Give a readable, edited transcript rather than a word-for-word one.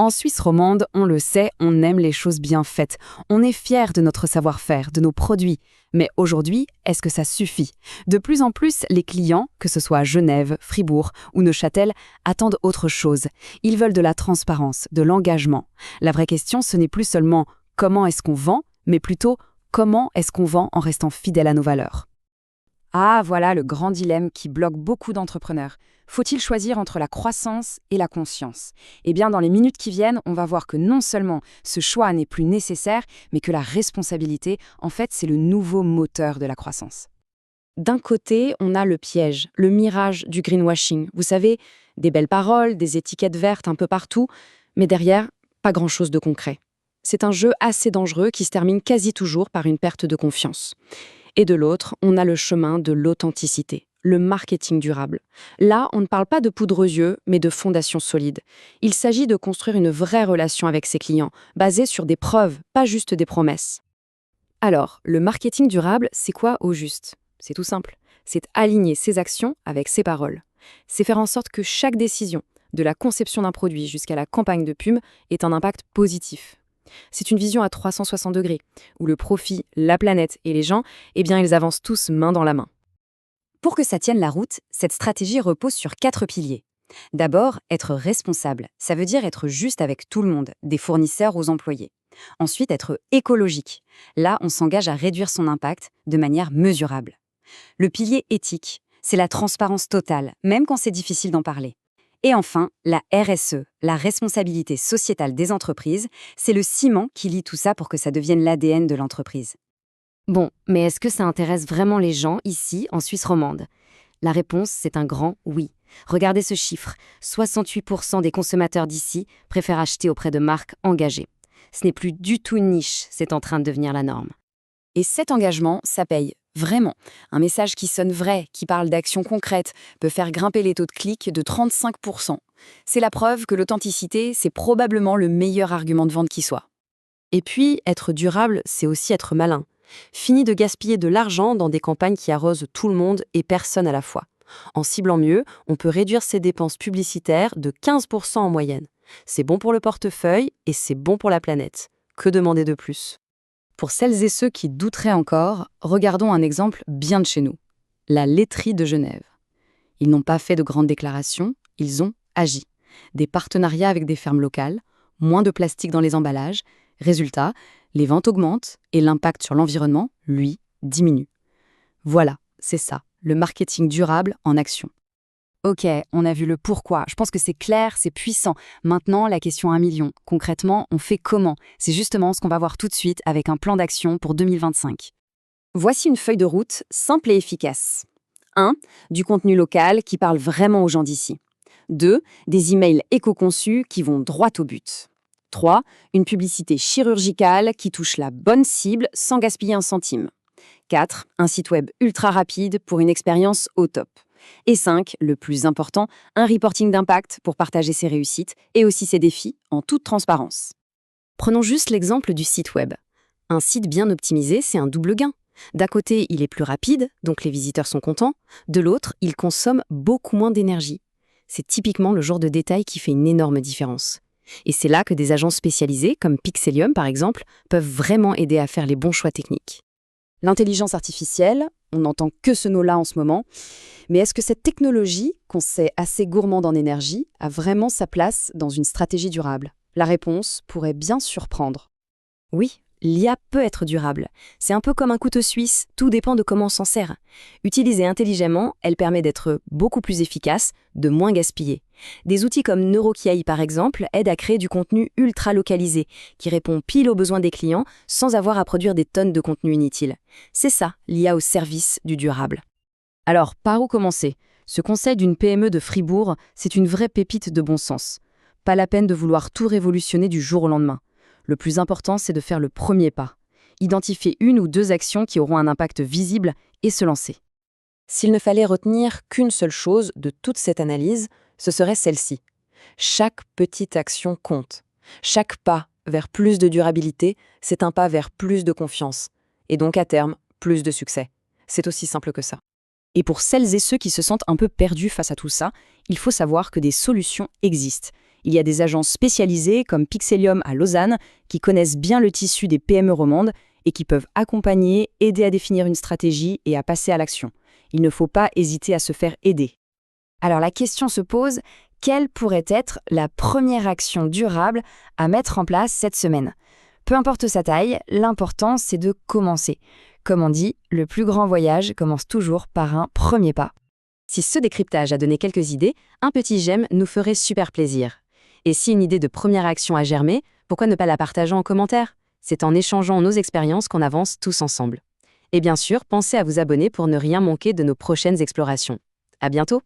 En Suisse romande, on le sait, on aime les choses bien faites. On est fiers de notre savoir-faire, de nos produits. Mais aujourd'hui, est-ce que ça suffit? De plus en plus, les clients, que ce soit à Genève, Fribourg ou Neuchâtel, attendent autre chose. Ils veulent de la transparence, de l'engagement. La vraie question, ce n'est plus seulement comment est-ce qu'on vend, mais plutôt comment est-ce qu'on vend en restant fidèle à nos valeurs. Ah, voilà le grand dilemme qui bloque beaucoup d'entrepreneurs. Faut-il choisir entre la croissance et la conscience? Eh bien, dans les minutes qui viennent, on va voir que non seulement ce choix n'est plus nécessaire, mais que la responsabilité, en fait, c'est le nouveau moteur de la croissance. D'un côté, on a le piège, le mirage du greenwashing. Vous savez, des belles paroles, des étiquettes vertes un peu partout, mais derrière, pas grand-chose de concret. C'est un jeu assez dangereux qui se termine quasi toujours par une perte de confiance. Et de l'autre, on a le chemin de l'authenticité, le marketing durable. Là, on ne parle pas de poudre aux yeux, mais de fondations solides. Il s'agit de construire une vraie relation avec ses clients, basée sur des preuves, pas juste des promesses. Alors, le marketing durable, c'est quoi au juste? C'est tout simple. C'est aligner ses actions avec ses paroles. C'est faire en sorte que chaque décision, de la conception d'un produit jusqu'à la campagne de pub, ait un impact positif. C'est une vision à 360 degrés, où le profit, la planète et les gens, eh bien, ils avancent tous main dans la main. Pour que ça tienne la route, cette stratégie repose sur 4 piliers. D'abord, être responsable. Ça veut dire être juste avec tout le monde, des fournisseurs aux employés. Ensuite, être écologique. Là, on s'engage à réduire son impact de manière mesurable. Le pilier éthique, c'est la transparence totale, même quand c'est difficile d'en parler. Et enfin, la RSE, la responsabilité sociétale des entreprises, c'est le ciment qui lie tout ça pour que ça devienne l'ADN de l'entreprise. Bon, mais est-ce que ça intéresse vraiment les gens ici, en Suisse romande? La réponse, c'est un grand oui. Regardez ce chiffre, 68% des consommateurs d'ici préfèrent acheter auprès de marques engagées. Ce n'est plus du tout une niche, c'est en train de devenir la norme. Et cet engagement, ça paye. Vraiment, un message qui sonne vrai, qui parle d'actions concrètes, peut faire grimper les taux de clic de 35%. C'est la preuve que l'authenticité, c'est probablement le meilleur argument de vente qui soit. Et puis, être durable, c'est aussi être malin. Fini de gaspiller de l'argent dans des campagnes qui arrosent tout le monde et personne à la fois. En ciblant mieux, on peut réduire ses dépenses publicitaires de 15% en moyenne. C'est bon pour le portefeuille et c'est bon pour la planète. Que demander de plus ? Pour celles et ceux qui douteraient encore, regardons un exemple bien de chez nous. La laiterie de Genève. Ils n'ont pas fait de grandes déclarations, ils ont agi. Des partenariats avec des fermes locales, moins de plastique dans les emballages. Résultat, les ventes augmentent et l'impact sur l'environnement, lui, diminue. Voilà, c'est ça, le marketing durable en action. Ok, on a vu le pourquoi. Je pense que c'est clair, c'est puissant. Maintenant, la question à 1 million. Concrètement, on fait comment? C'est justement ce qu'on va voir tout de suite avec un plan d'action pour 2025. Voici une feuille de route simple et efficace. 1. Du contenu local qui parle vraiment aux gens d'ici. 2. Des emails éco-conçus qui vont droit au but. 3. Une publicité chirurgicale qui touche la bonne cible sans gaspiller un centime. 4. Un site web ultra rapide pour une expérience au top. Et 5, le plus important, un reporting d'impact pour partager ses réussites et aussi ses défis en toute transparence. Prenons juste l'exemple du site web. Un site bien optimisé, c'est un double gain. D'un côté, il est plus rapide, donc les visiteurs sont contents. De l'autre, il consomme beaucoup moins d'énergie. C'est typiquement le genre de détail qui fait une énorme différence. Et c'est là que des agences spécialisées, comme Pixelium par exemple, peuvent vraiment aider à faire les bons choix techniques. L'intelligence artificielle, on n'entend que ce mot-là en ce moment, mais est-ce que cette technologie, qu'on sait assez gourmande en énergie, a vraiment sa place dans une stratégie durable? La réponse pourrait bien surprendre. Oui, l'IA peut être durable. C'est un peu comme un couteau suisse, tout dépend de comment on s'en sert. Utilisée intelligemment, elle permet d'être beaucoup plus efficace, de moins gaspiller. Des outils comme NeuroKI par exemple aident à créer du contenu ultra localisé, qui répond pile aux besoins des clients sans avoir à produire des tonnes de contenu inutile. C'est ça, l'IA au service du durable. Alors, par où commencer? Ce conseil d'une PME de Fribourg, c'est une vraie pépite de bon sens. Pas la peine de vouloir tout révolutionner du jour au lendemain. Le plus important, c'est de faire le premier pas. Identifier 1 ou 2 actions qui auront un impact visible et se lancer. S'il ne fallait retenir qu'une seule chose de toute cette analyse, ce serait celle-ci. Chaque petite action compte. Chaque pas vers plus de durabilité, c'est un pas vers plus de confiance. Et donc, à terme, plus de succès. C'est aussi simple que ça. Et pour celles et ceux qui se sentent un peu perdus face à tout ça, il faut savoir que des solutions existent. Il y a des agences spécialisées comme Pixelium à Lausanne qui connaissent bien le tissu des PME romandes et qui peuvent accompagner, aider à définir une stratégie et à passer à l'action. Il ne faut pas hésiter à se faire aider. Alors la question se pose, quelle pourrait être la première action durable à mettre en place cette semaine? Peu importe sa taille, l'important c'est de commencer. Comme on dit, le plus grand voyage commence toujours par un premier pas. Si ce décryptage a donné quelques idées, un petit j'aime nous ferait super plaisir. Et si une idée de première action a germé, pourquoi ne pas la partager en commentaire? C'est en échangeant nos expériences qu'on avance tous ensemble. Et bien sûr, pensez à vous abonner pour ne rien manquer de nos prochaines explorations. À bientôt!